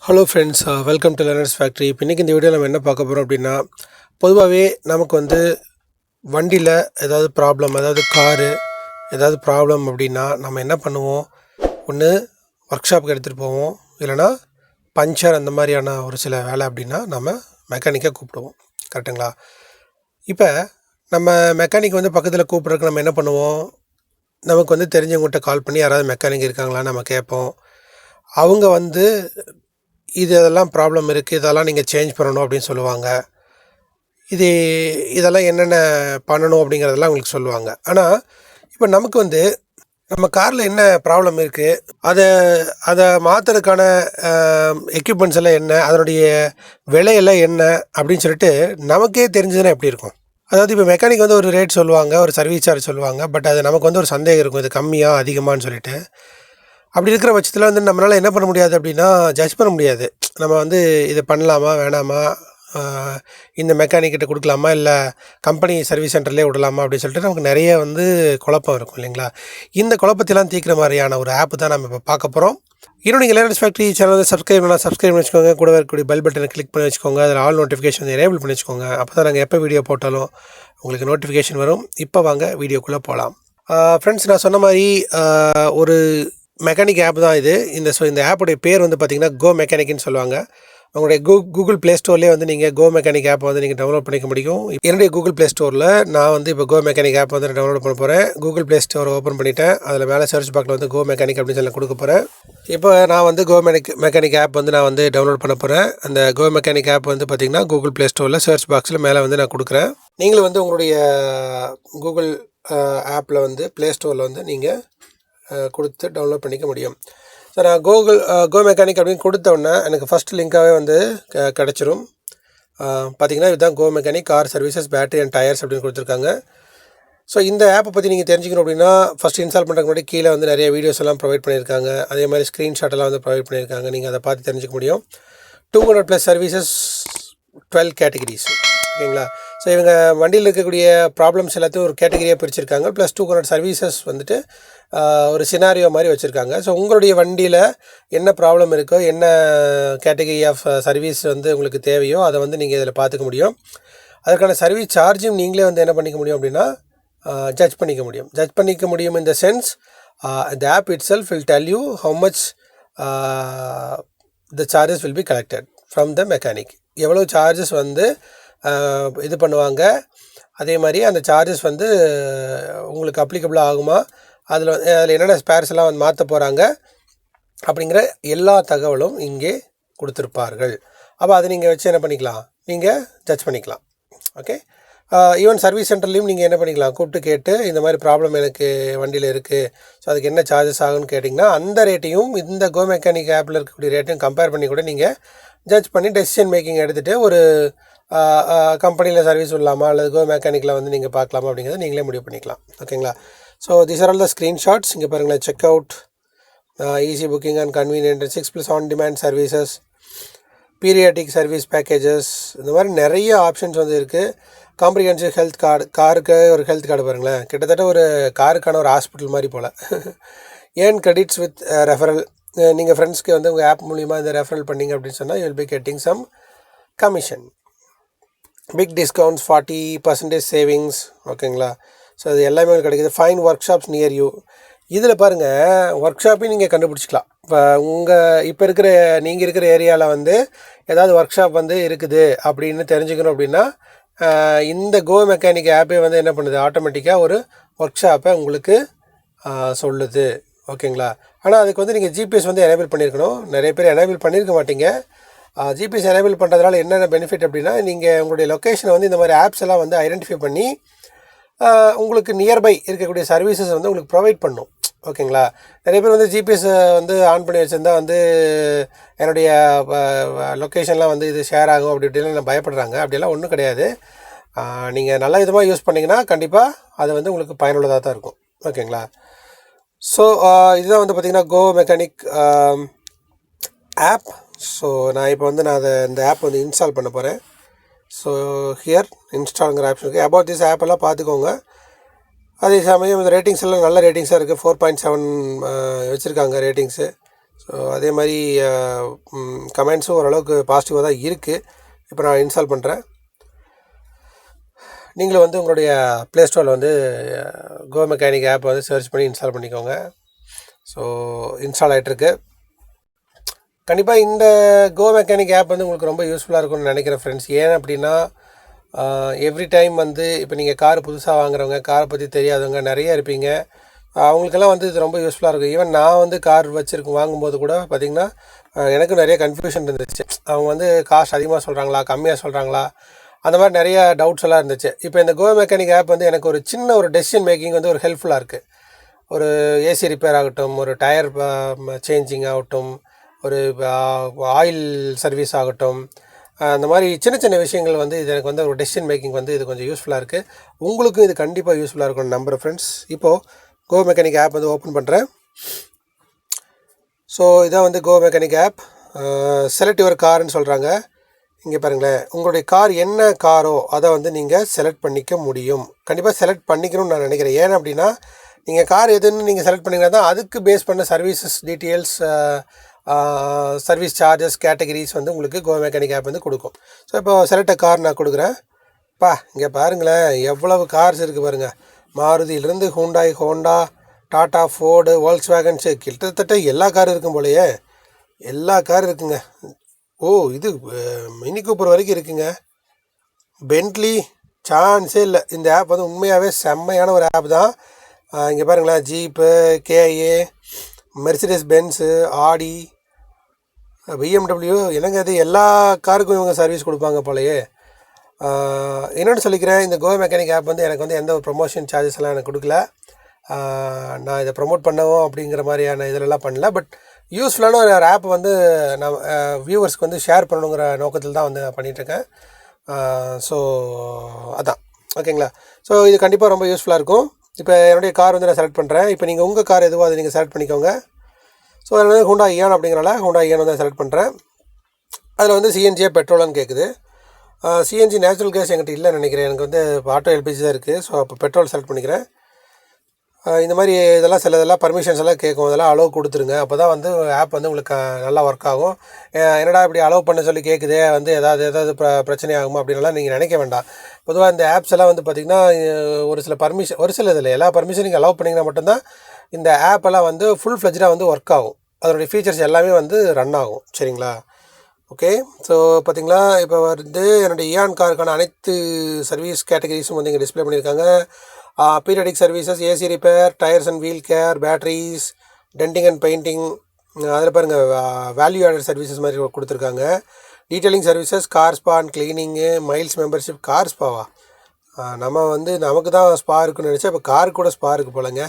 Hello friends, welcome to learners factory. இப்போ இன்றைக்கி இந்த வீடியோ நம்ம என்ன பார்க்க போகிறோம் அப்படின்னா, பொதுவாகவே நமக்கு வண்டியில் ஏதாவது ப்ராப்ளம், அதாவது காரு ஏதாவது ப்ராப்ளம் அப்படின்னா நம்ம என்ன பண்ணுவோம்? ஒன்று ஒர்க் ஷாப்புக்கு எடுத்துகிட்டு போவோம், இல்லைனா பஞ்சர் அந்த மாதிரியான ஒரு சில வேலை அப்படின்னா நம்ம மெக்கானிக்கை கூப்பிடுவோம். கரெக்டுங்களா? இப்போ நம்ம மெக்கானிக் பக்கத்தில் கூப்பிட்றதுக்கு நம்ம என்ன பண்ணுவோம்? நமக்கு தெரிஞ்சவங்ககிட்ட கால் பண்ணி யாராவது மெக்கானிக் இருக்காங்களான்னு நம்ம கேட்போம். அவங்க இதெல்லாம் ப்ராப்ளம் இருக்குது, இதெல்லாம் நீங்கள் சேஞ்ச் பண்ணணும் அப்படின்னு சொல்லுவாங்க. இதெல்லாம் என்னென்ன பண்ணணும் அப்படிங்கிறதெல்லாம் அவங்களுக்கு சொல்லுவாங்க. ஆனால் இப்போ நமக்கு நம்ம காரில் என்ன ப்ராப்ளம் இருக்குது, அதை மாற்றுறதுக்கான எக்யூப்மெண்ட்ஸ் எல்லாம் என்ன, அதனுடைய விலையெல்லாம் என்ன அப்படின்னு சொல்லிட்டு நமக்கே தெரிஞ்சதுன்னா எப்படி இருக்கும்? அதாவது இப்போ மெக்கானிக் ஒரு ரேட் சொல்லுவாங்க, ஒரு சர்வீஸ் சார்ஜ் சொல்லுவாங்க. பட் அது நமக்கு ஒரு சந்தேகம் இருக்கும், இது கம்மியாக அதிகமானு சொல்லிட்டு. அப்படி இருக்கிற பட்சத்தில் நம்மளால் என்ன பண்ண முடியாது அப்படின்னா, ஜட்ஜ் பண்ண முடியாது. நம்ம இதை பண்ணலாமா வேணாமா, இந்த மெக்கானிக்கிட்ட கொடுக்கலாமா, இல்லை கம்பெனி சர்வீஸ் சென்டர்லேயே விடலாமா அப்படின்னு சொல்லிட்டு நமக்கு நிறைய குழப்பம் இருக்கும் இல்லைங்களா? இந்த குழப்பத்தைலாம் தீர்க்கிற மாதிரியான ஒரு ஆப் தான் நம்ம இப்போ பார்க்க போகிறோம். இன்னும் நீங்கள் லேர்னர்ஸ் ஃபேக்ட்ரி சேனல் சப்ஸ்கிரைப் பண்ணி வச்சுக்கோங்க. கூட இருக்கக்கூடிய பெல் பட்டனை கிளிக் பண்ணி வச்சுக்கோங்க. அதில் ஆல் நோட்டிஃபிகேஷன் எனேபிள் பண்ணி வச்சுக்கோங்க. அப்போ தான் நாங்கள் எப்போ வீடியோ போட்டாலும் உங்களுக்கு நோட்டிஃபிகேஷன் வரும். இப்போ வாங்க வீடியோக்குள்ளே போகலாம். ஃப்ரெண்ட்ஸ், நான் சொன்ன மாதிரி ஒரு மெக்கானிக் ஆப் தான் இது. இந்த ஆப்புடைய பேர் பார்த்திங்கன்னா கோ மெக்கானிக்னு சொல்லுவாங்க. உங்களுடைய கூகுள் ப்ளே ஸ்டோர்லேயே நீங்கள் கோ மெக்கானிக் ஆப் நீங்கள் டவுன்லோட் பண்ணிக்க முடியும். என்னுடைய கூகுள் ப்ளே ஸ்டோரில் நான் இப்போ கோ மெக்கானிக் ஆப் டவுன்லோட் பண்ண போகிறேன். கூகுள் ப்ளே ஸ்டோரை ஓப்பன் பண்ணிவிட்டேன். அதில் மேலே சர்ச் பாக்ஸில் கோ மெக்கானிக் அப்படின்னு சொல்லி கொடுக்க போகிறேன். இப்போ நான் கோ மெக்கானிக் ஆப் நான் டவுன்லோட் பண்ண போகிறேன். அந்த கோ மெக்கானிக் ஆப் பார்த்திங்கன்னா கூகுள் ப்ளே ஸ்டோரில் சர்ச் பாக்ஸில் மேலே நான் கொடுக்குறேன். நீங்களும் உங்களுடைய கூகுள் ஆப்பில் ப்ளே ஸ்டோரில் நீங்கள் கொடுத்து டவுன்லோட் பண்ணிக்க முடியும். ஸோ நான் கோ மெக்கானிக் அப்படின்னு கொடுத்தோன்னே எனக்கு ஃபஸ்ட் லிங்காகவே கிடச்சிரும். பார்த்திங்கன்னா இதுதான் GoMechanic car services battery and tyres அப்படின்னு கொடுத்துருக்காங்க. ஸோ இந்த ஆப்பை பற்றி நீங்கள் தெரிஞ்சுக்கணும் அப்படின்னா ஃபஸ்ட் இன்ஸ்டால் பண்ணுறதுக்கு முன்னாடி கீழே நிறைய வீடியோஸ் எல்லாம் ப்ரொவைட் பண்ணியிருக்காங்க. அதே மாதிரி ஸ்க்ரீன்ஷாட் எல்லாம் ப்ரொவைட் பண்ணியிருக்காங்க. நீங்கள் அதை பார்த்து தெரிஞ்சுக்க முடியும். 200+ சர்வீசஸ், 12 கேட்டகிரிஸ். ஓகேங்களா? ஸோ இவங்க வண்டியில் இருக்கக்கூடிய ப்ராப்ளம்ஸ் எல்லாத்தையும் ஒரு கேட்டகிரியாக பிரிச்சுருக்காங்க. ப்ளஸ் 200 சர்வீசஸ் ஒரு சினாரியோ மாதிரி வச்சுருக்காங்க. ஸோ உங்களுடைய வண்டியில் என்ன ப்ராப்ளம் இருக்கோ, என்ன கேட்டகிரி ஆஃப் சர்வீஸ் உங்களுக்கு தேவையோ அதை நீங்கள் இதில் பார்த்துக்க முடியும். அதுக்கான சர்வீஸ் சார்ஜும் நீங்களே என்ன பண்ணிக்க முடியும் அப்படின்னா ஜட்ஜ் பண்ணிக்க முடியும். இந்த sense the app itself will tell you how much the charges will be collected from the mechanic. எவ்வளோ சார்ஜஸ் இது பண்ணுவாங்க, அதே மாதிரி அந்த சார்ஜஸ் உங்களுக்கு அப்ளிகபிள் ஆகுமா, அதில் என்னென்ன ஸ்பேர்ஸ் எல்லாம் மாற்ற போகிறாங்க அப்படிங்கிற எல்லா தகவலும் இங்கே கொடுத்துருப்பார்கள். அப்போ அதை நீங்கள் வச்சு என்ன பண்ணிக்கலாம், நீங்கள் ஜட்ஜ் பண்ணிக்கலாம். ஓகே. ஈவன் சர்வீஸ் சென்டர்லேயும் நீங்கள் என்ன பண்ணிக்கலாம், கூப்பிட்டு கேட்டு இந்த மாதிரி ப்ராப்ளம் எனக்கு வண்டியில் இருக்குது, ஸோ அதுக்கு என்ன சார்ஜஸ் ஆகுன்னு கேட்டிங்கன்னா அந்த ரேட்டையும் இந்த கோ மெக்கானிக் ஆப்பில் இருக்கக்கூடிய ரேட்டையும் கம்பேர் பண்ணி கூட நீங்கள் ஜட்ஜ் பண்ணி டெசிஷன் மேக்கிங் எடுத்துகிட்டு ஒரு கம்பெனியில் சர்வீஸ் விடலாமா அல்லது கோ மெக்கானிக்கில் நீங்கள் பார்க்கலாமா அப்படிங்கிறத நீங்களே முடிவு பண்ணிக்கலாம். ஓகேங்களா? So these are all the screenshots. இங்கே பாருங்களேன், check out, easy booking and convenient, 6+ on demand services, periodic service packages, இந்த மாதிரி நிறைய ஆப்ஷன்ஸ் இருக்குது. காம்ப்ரிஹென்சிவ் ஹெல்த் கார்டு, காருக்கு ஒரு ஹெல்த் கார்டு பாருங்களேன், கிட்டத்தட்ட ஒரு காருக்கான ஒரு ஹாஸ்பிட்டல் மாதிரி போல். ஏர்ன் கிரெடிட்ஸ் வித் ரெஃபரல், நீங்கள் ஃப்ரெண்ட்ஸ்க்கு உங்கள் ஆப் மூலிமா இந்த ரெஃபரல் பண்ணிங்க அப்படின்னு சொன்னால் you will be getting some commission. Big discounts, 40% savings. ஓகேங்களா? ஸோ அது எல்லாமே கிடைக்குது. Fine workshops near you. இதில் பாருங்கள், ஒர்க் ஷாப்பையும் நீங்கள் கண்டுபிடிச்சிக்கலாம். இப்போ நீங்கள் இருக்கிற ஏரியாவில் ஏதாவது ஒர்க் ஷாப் இருக்குது அப்படின்னு தெரிஞ்சுக்கணும் அப்படின்னா இந்த கோ மெக்கானிக் ஆப்பே என்ன பண்ணுது, ஆட்டோமேட்டிக்காக ஒரு ஒர்க் ஷாப்பை உங்களுக்கு சொல்லுது. ஓகேங்களா? ஆனால் அதுக்கு நீங்கள் ஜிபிஎஸ் எனேபிள் பண்ணியிருக்கணும். நிறைய பேர் எனேபிள் பண்ணியிருக்க மாட்டீங்க. ஜிபிஎஸ் எனேபிள் பண்ணுறதுனால என்னென்ன பெனிஃபிட் அப்படின்னா, நீங்கள் உங்களுடைய லொக்கேஷனை இந்த மாதிரி ஆப்ஸ் எல்லாம் ஐடென்டிஃபை பண்ணி உங்களுக்கு நியர்பை இருக்கக்கூடிய சர்வீசஸ் உங்களுக்கு ப்ரொவைட் பண்ணும். ஓகேங்களா? நிறைய பேர் ஜிபிஎஸ் ஆன் பண்ணி வச்சுருந்தா என்னுடைய லொக்கேஷன்லாம் இது ஷேர் ஆகும் அப்படி இப்படிலாம் பயப்படுறாங்க. அப்படியெல்லாம் ஒன்றும் கிடையாது. நீங்கள் நல்ல விதமாக யூஸ் பண்ணிங்கன்னா கண்டிப்பாக அது உங்களுக்கு பயனுள்ளதாக தான் இருக்கும். ஓகேங்களா? ஸோ இதுதான் பார்த்திங்கன்னா கோ மெக்கானிக் ஆப். ஸோ நான் இப்போ இந்த ஆப் இன்ஸ்டால் பண்ண போகிறேன். ஸோ ஹியர் இன்ஸ்டாலுங்கிற ஆப்ஷன் இருக்குது. அபவுட் திஸ் ஆப்பெல்லாம் பார்த்துக்கோங்க. அதே சமயம் இந்த ரேட்டிங்ஸ் எல்லாம் நல்ல ரேட்டிங்ஸாக இருக்குது. 4.7 வச்சுருக்காங்க ரேட்டிங்ஸு. ஸோ அதே மாதிரி கமெண்ட்ஸும் ஓரளவுக்கு பாசிட்டிவாக தான் இருக்குது. இப்போ நான் இன்ஸ்டால் பண்ணுறேன். நீங்களும் வந்து உங்களுடைய ப்ளே ஸ்டோரில் வந்து கோ மெக்கானிக் ஆப் வந்து சர்ச் பண்ணி இன்ஸ்டால் பண்ணிக்கோங்க. ஸோ இன்ஸ்டால் ஆகிட்டுருக்கு. கண்டிப்பாக இந்த கோ மெக்கானிக் ஆப் வந்து உங்களுக்கு ரொம்ப யூஸ்ஃபுல்லாக இருக்கும்னு நினைக்கிறேன் ஃப்ரெண்ட்ஸ். ஏன் அப்படின்னா எவ்ரி டைம் வந்து இப்போ நீங்கள் கார் புதுசாக வாங்குறவங்க, காரை பற்றி தெரியாதவங்க நிறைய இருப்பீங்க. அவங்களுக்கெல்லாம் வந்து இது ரொம்ப யூஸ்ஃபுல்லாக இருக்கும். ஈவன் நான் வந்து கார் வாங்கும்போது கூட பார்த்திங்கன்னா எனக்கும் நிறைய கன்ஃபியூஷன் இருந்துச்சு. அவங்க வந்து காஸ்ட் அதிகமாக சொல்கிறாங்களா, கம்மியாக சொல்கிறாங்களா, அந்த மாதிரி நிறைய டவுட்ஸ் எல்லாம் இருந்துச்சு. இப்போ இந்த கோ மெக்கானிக் ஆப் வந்து எனக்கு ஒரு சின்ன ஒரு டெசிஷன் மேக்கிங் வந்து ஒரு ஹெல்ப்ஃபுல்லாக இருக்குது. ஒரு ஏசி ரிப்பேர் ஆகட்டும், ஒரு டயர் சேஞ்சிங் ஆகட்டும், ஒரு ஆயில் சர்வீஸ் ஆகட்டும், அந்த மாதிரி சின்ன சின்ன விஷயங்கள் வந்து இது எனக்கு வந்து ஒரு டெசிஷன் மேக்கிங் வந்து இது கொஞ்சம் யூஸ்ஃபுல்லாக இருக்குது. உங்களுக்கும் இது கண்டிப்பாக யூஸ்ஃபுல்லாக இருக்கும்னு நம்புகிறேன் ஃப்ரெண்ட்ஸ். இப்போது கோ மெக்கானிக் ஆப் வந்து ஓப்பன் பண்ணுறேன். ஸோ இதான் வந்து கோ மெக்கானிக் ஆப். செலக்ட் யுவர் கார்னு சொல்கிறாங்க. இங்கே பாருங்களேன், உங்களுடைய கார் என்ன காரோ அதை வந்து நீங்கள் செலக்ட் பண்ணிக்க முடியும். கண்டிப்பாக செலக்ட் பண்ணிக்கணும்னு நான் நினைக்கிறேன். ஏன் அப்படின்னா நீங்கள் கார் எதுன்னு நீங்கள் செலக்ட் பண்ணிங்கன்னா தான் அதுக்கு பேஸ் பண்ண services details, service charges, categories வந்து உங்களுக்கு கோ மெக்கானிக் ஆப் வந்து கொடுக்கும். ஸோ இப்போ செலக்ட் கார் நான் கொடுக்குறேன். இங்கே பாருங்களேன் எவ்வளவு கார்ஸ் இருக்குது பாருங்கள். மாருதியிலேருந்து ஹூண்டாய், ஹோண்டா, டாட்டா, ஃபோர்டு, வோல்க்ஸ்வேகன்ஸு, கிட்டத்தட்ட எல்லா காரும் இருக்கும் போலையே. எல்லா காரும் இருக்குங்க. இது மினி கூப்பர் வரைக்கும் இருக்குங்க. பென்ட்லி சான்ஸே இல்லை. இந்த ஆப் வந்து உண்மையாகவே செம்மையான ஒரு ஆப் தான். இங்கே பாருங்களேன், ஜீப்பு, கேஏ, மெர்சிடஸ் பென்ஸு, ஆடி, பிஎம்டபிள்யூ, என்னங்க அது எல்லா காருக்கும் இவங்க சர்வீஸ் கொடுப்பாங்க போலையே. என்னென்னு சொல்லிக்கிறேன், இந்த கோ மெக்கானிக் ஆப் வந்து எனக்கு வந்து எந்த ஒரு ப்ரொமோஷன் சார்ஜஸ் எல்லாம் எனக்கு கொடுக்கல. நான் இதை ப்ரொமோட் பண்ணவும் அப்படிங்கிற மாதிரியான இதிலெல்லாம் பண்ணல. பட் யூஸ்ஃபுல்லான ஒரு ஆப் வந்து நான் வியூவர்ஸ்க்கு வந்து ஷேர் பண்ணணுங்கிற நோக்கத்தில் தான் வந்து நான் பண்ணிகிட்ருக்கேன். ஸோ அதான் ஓகேங்களா. ஸோ இது கண்டிப்பாக ரொம்ப யூஸ்ஃபுல்லாக இருக்கும். இப்போ என்னுடைய கார் வந்து நான் செலக்ட் பண்ணுறேன். இப்போ நீங்கள் உங்கள் கார் எதுவோ அதை நீங்கள் செலக்ட் பண்ணிக்கோங்க. ஸோ அதில் வந்து ஹூண்டா இயான் அப்படிங்கிறனால ஹூண்டா இயான் வந்து செலக்ட் பண்ணுறேன். அதில் வந்து சிஎன்ஜியா பெட்ரோலான்னு கேட்குது. சிஎன்ஜி நேச்சுரல் கேஸ் என்கிட்ட இல்லைன்னு நினைக்கிறேன். எனக்கு வந்து ஆட்டோ எல்பிஜி தான் இருக்குது. ஸோ அப்போ பெட்ரோல் செலக்ட் பண்ணிக்கிறேன். இந்த மாதிரி இதெல்லாம் பர்மிஷன்ஸ் எல்லாம் கேட்கும். இதெல்லாம் அலோவ் கொடுத்துருங்க. அப்போ தான் வந்து ஆப் வந்து உங்களுக்கு நல்லா ஒர்க் ஆகும். என்னடா இப்படி அலோவ் பண்ண சொல்லி கேட்குதே, வந்து ஏதாவது பிரச்சனை ஆகுமா அப்படின்லாம் நீங்கள் நினைக்க வேண்டாம். பொதுவாக இந்த ஆப்ஸ் எல்லாம் வந்து பார்த்திங்கன்னா ஒரு சில இதில் எல்லா பர்மிஷன் நீங்கள் அலோவ் பண்ணிங்கன்னா மட்டும்தான் இந்த ஆப்பெல்லாம் வந்து ஃபுல் ஃப்ளெஜ்டாக வந்து ஒர்க் ஆகும். அதனுடைய ஃபீச்சர்ஸ் எல்லாமே வந்து ரன் ஆகும். சரிங்களா? ஓகே. ஸோ பார்த்திங்களா, இப்போ வந்து என்னுடைய இயான் காருக்கான அனைத்து சர்வீஸ் கேட்டகரிஸும் வந்து இங்கே டிஸ்பிளே பண்ணியிருக்காங்க. Periodic services, AC repair, tyres and wheel care, batteries, denting and painting, அதில் பாருங்கள் வேல்யூ ஆடட் சர்வீசஸ் மாதிரி கொடுத்துருக்காங்க. Detailing services, car spa and cleaning, miles membership. Car ஸ்பாவா? நம்ம வந்து நமக்கு தான் ஸ்பா இருக்குன்னு நினச்சா இப்போ காருக்கு கூட ஸ்பா இருக்குது போலங்க.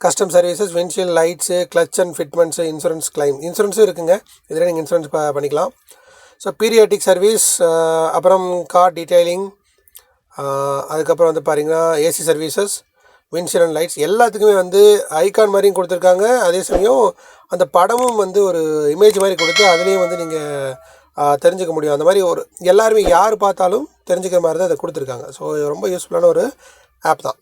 Custom services, windshield lights, clutch and fitments, insurance claim. இன்சூரன்ஸும் இருக்குங்க. இதில் நீங்கள் இன்சூரன்ஸ் பண்ணிக்கலாம். ஸோ பீரியாடிக் சர்வீஸ், அப்புறம் கார் டீட்டெயிலிங், அதுக்கப்புறம் வந்து பாருங்கன்னா AC services, windshield and lights, எல்லாத்துக்குமே வந்து ஐகான் மாதிரியும் கொடுத்துருக்காங்க. அதே சமயம் அந்த படமும் வந்து ஒரு இமேஜ் மாதிரி கொடுத்து அதுலேயும் வந்து நீங்கள் தெரிஞ்சுக்க முடியும். அந்த மாதிரி ஒரு எல்லாருமே யார் பார்த்தாலும் தெரிஞ்சுக்கிற மாதிரி தான் அதை கொடுத்துருக்காங்க. ஸோ இது ரொம்ப யூஸ்ஃபுல்லான ஒரு ஆப் தான்.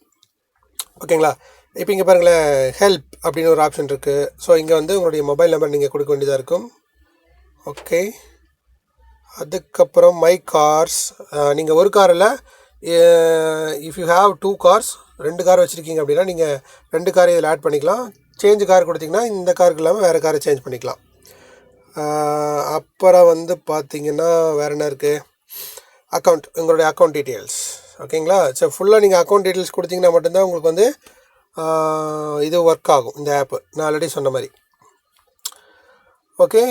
ஓகேங்களா? இப்போ இங்கே பாருங்களேன், ஹெல்ப் அப்படின்னு ஒரு ஆப்ஷன் இருக்குது. ஸோ இங்கே வந்து உங்களுடைய மொபைல் நம்பர் நீங்கள் கொடுக்க வேண்டியதாக இருக்கும். ஓகே. அதுக்கப்புறம் மை கார்ஸ், நீங்கள் ஒரு காரில் if you have 2 cars, 2 car வச்சுருக்கீங்க அப்படின்னா நீங்கள் 2 காரை இதில் ஆட் பண்ணிக்கலாம். சேஞ்ச் கார் கொடுத்திங்கன்னா இந்த காருக்கு இல்லாமல் வேறு காரை சேஞ்ச் பண்ணிக்கலாம். அப்புறம் வந்து பார்த்திங்கன்னா வேறு என்ன இருக்குது, அக்கௌண்ட், உங்களுடைய அக்கௌண்ட் டீட்டெயில்ஸ். ஓகேங்களா? ஸோ ஃபுல்லாக நீங்கள் அக்கௌண்ட் டீட்டெயில்ஸ் கொடுத்திங்கன்னா மட்டும்தான் உங்களுக்கு வந்து இது ஒர்க் ஆகும், இந்த ஆப்பு. நான் ஆல்ரெடி சொன்ன மாதிரி. ஓகே.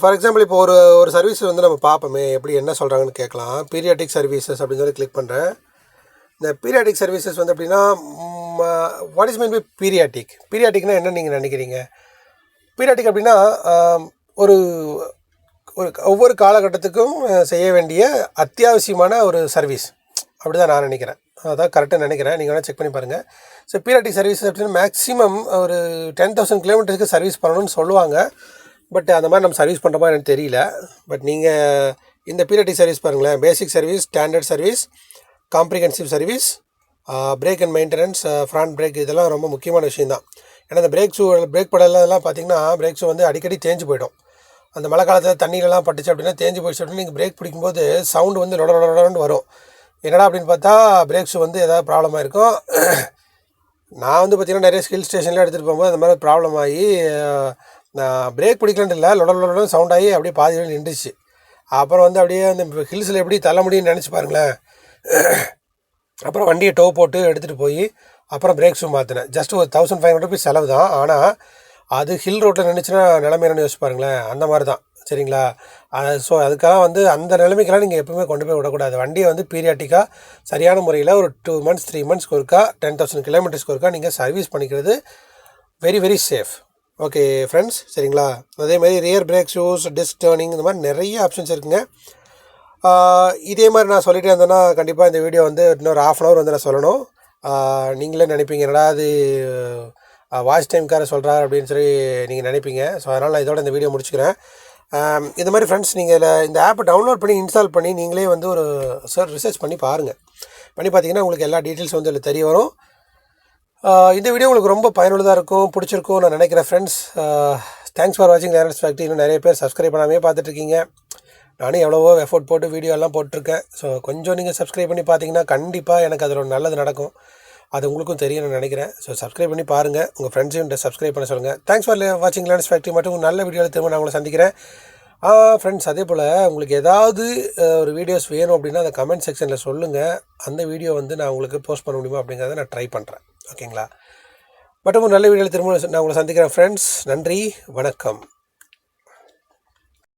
ஃபார் எக்ஸாம்பிள் இப்போ ஒரு சர்வீஸ் வந்து நம்ம பார்ப்போமே, எப்படி என்ன சொல்கிறாங்கன்னு கேட்கலாம். பீரியாடிக் சர்வீசஸ் அப்படின்னு சொல்லி கிளிக் பண்ணுறேன். இந்த பீரியாடிக் சர்வீசஸ் வந்து எப்படின்னா, வாட் இஸ் மீன் பை பீரியாடிக்னால் என்ன நீங்கள் நினைக்கிறீங்க? பீரியாடிக் அப்படின்னா ஒரு ஒவ்வொரு காலகட்டத்துக்கும் செய்ய வேண்டிய அத்தியாவசியமான ஒரு சர்வீஸ், அப்படி தான் நான் நினைக்கிறேன். அதான் கரெக்டாக நினைக்கிறேன். நீங்கள் வேணால் செக் பண்ணி பாருங்கள். ஸோ பீரியாடிக் சர்வீஸ் அப்படின்னா மேக்ஸிமம் ஒரு 10,000 கிலோமீட்டருக்கு சர்வீஸ் பண்ணணும்னு சொல்லுவாங்க. பட் அந்த மாதிரி நம்ம சர்வீஸ் பண்ணுறோமா எனக்கு தெரியல. பட் நீங்கள் இந்த பீரியாடிக் சர்வீஸ் பாருங்களேன், basic service, standard service, comprehensive service, brake and maintenance, front brake, இதெல்லாம் ரொம்ப முக்கியமான விஷயம் தான். ஏன்னா இந்த பிரேக் படலாம் பார்த்தீங்கன்னா பிரேக் ஷூ வந்து அடிக்கடி தேஞ்சு போயிடும். அந்த மழை காலத்தில் தண்ணியிலலாம் பட்டுச்சு அப்படின்னா தேஞ்சு போயிடுச்சு அப்படின்னா நீங்கள் பிரேக் பிடிக்கும்போது சவுண்டு வந்து லொடன்னு வரும். என்னடா அப்படின்னு பார்த்தா பிரேக் ஷூ வந்து ஏதாவது ப்ராப்ளமாக இருக்கும். நான் வந்து பார்த்திங்கன்னா நிறைய ஹில் ஸ்டேஷனில் எடுத்துகிட்டு போகும்போது அந்த மாதிரி ப்ராப்ளம் ஆகி நான் பிரேக் பிடிக்கலன்ட்டு இல்லை, லொடன்னு சவுண்ட் ஆகி அப்படியே பாதி வழி நின்றுச்சு. அப்புறம் வந்து அப்படியே அந்த ஹில்ஸில் எப்படி தள்ள முடியும்னு நினச்சி பாருங்களேன். அப்புறம் வண்டியை டோ போட்டு எடுத்துகிட்டு போய் அப்புறம் பிரேக் ஷூ மாற்றினேன். ஜஸ்ட் ஒரு ₹1500 செலவு தான். ஆனால் அது ஹில் ரோட்டில் நின்றுச்சுன்னா நிலைமை என்னன்னு யோசிச்சு பாருங்களேன். அந்த மாதிரி தான், சரிங்களா? ஸோ அதுக்காக வந்து அந்த நிலைமைக்கெல்லாம் நீங்கள் எப்பவுமே கொண்டு போய் விடக்கூடாது. வண்டியை வந்து பீரியாட்டிக்காக சரியான முறையில் ஒரு 2 months 3 monthsக்கு ஒருக்கா 10,000 kilometers ஒருக்கா நீங்கள் சர்வீஸ் பண்ணிக்கிறது very very safe. Okay friends, சரிங்களா? அதேமாதிரி rear break shoes, disk turning, இந்த மாதிரி நிறைய ஆப்ஷன்ஸ் இருக்குங்க. இதே மாதிரி நான் சொல்லிகிட்டே இருந்தேன்னா கண்டிப்பாக இந்த வீடியோ வந்து இன்னொரு 1/2 hour வந்து நான் சொல்லணும். நீங்களே நினைப்பீங்க என்னடா அது வாட்ச் டைம்கார சொல்கிறார் அப்படின்னு சொல்லி நீங்கள் நினைப்பீங்க. ஸோ அதனால் நான் இதோட இந்த வீடியோ முடிச்சுக்கிறேன். இந்த மாதிரி ஃப்ரெண்ட்ஸ் நீங்கள் இந்த ஆப்பை டவுன்லோட் பண்ணி இன்ஸ்டால் பண்ணி நீங்களே வந்து ஒரு ரிசர்ச் பண்ணி பாருங்கள். பண்ணி பார்த்தீங்கன்னா உங்களுக்கு எல்லா டீட்டெயில்ஸ் வந்து இதில் தெரிய வரும். இந்த வீடியோ உங்களுக்கு ரொம்ப பயனுள்ளதாக இருக்கும், பிடிச்சிருக்கும் நான் நினைக்கிறேன் ஃப்ரெண்ட்ஸ். தேங்க்ஸ் ஃபார் வாட்சிங் லேர்னர்ஸ் ஃபேக்ட்ரி. இன்னும் நிறைய பேர் சப்ஸ்கிரைப் பண்ணாமே பார்த்துட்ருக்கீங்க. நானும் எவ்வளவோ எஃபோர்ட் போட்டு வீடியோ எல்லாம் போட்டிருக்கேன். ஸோ கொஞ்சம் நீங்கள் சப்ஸ்கிரைப் பண்ணி பார்த்தீங்கன்னா கண்டிப்பாக எனக்கு அதில் ஒரு நல்லது நடக்கும். அது உங்களுக்கும் தெரியும்னு நினைக்கிறேன். ஸோ சப்ஸ்கிரைப் பண்ணி பாருங்கள், உங்கள் ஃப்ரெண்ட்ஸையும் சப்ஸ்கிரைப் பண்ண சொல்லுங்கள். தேங்க்ஸ் ஃபார் வாட்சிங் லேர்னர்ஸ் ஃபேக்ட்ரி. மட்டும் நல்ல வீடியோவில் திரும்ப நான் உங்களை சந்திக்கிறேன். ஃப்ரெண்ட்ஸ், அதே போல் உங்களுக்கு ஏதாவது ஒரு வீடியோஸ் வேணும் அப்படின்னா அந்த கமெண்ட் செக்ஷனில் சொல்லுங்கள். அந்த வீடியோ வந்து நான் உங்களுக்கு போஸ்ட் பண்ண முடியுமா அப்படிங்கிறத நான் ட்ரை பண்ணுறேன். ஓகேங்களா? மட்டும் நல்ல வீடியோவில் திரும்ப நான் உங்களை சந்திக்கிறேன் ஃப்ரெண்ட்ஸ். நன்றி, வணக்கம்.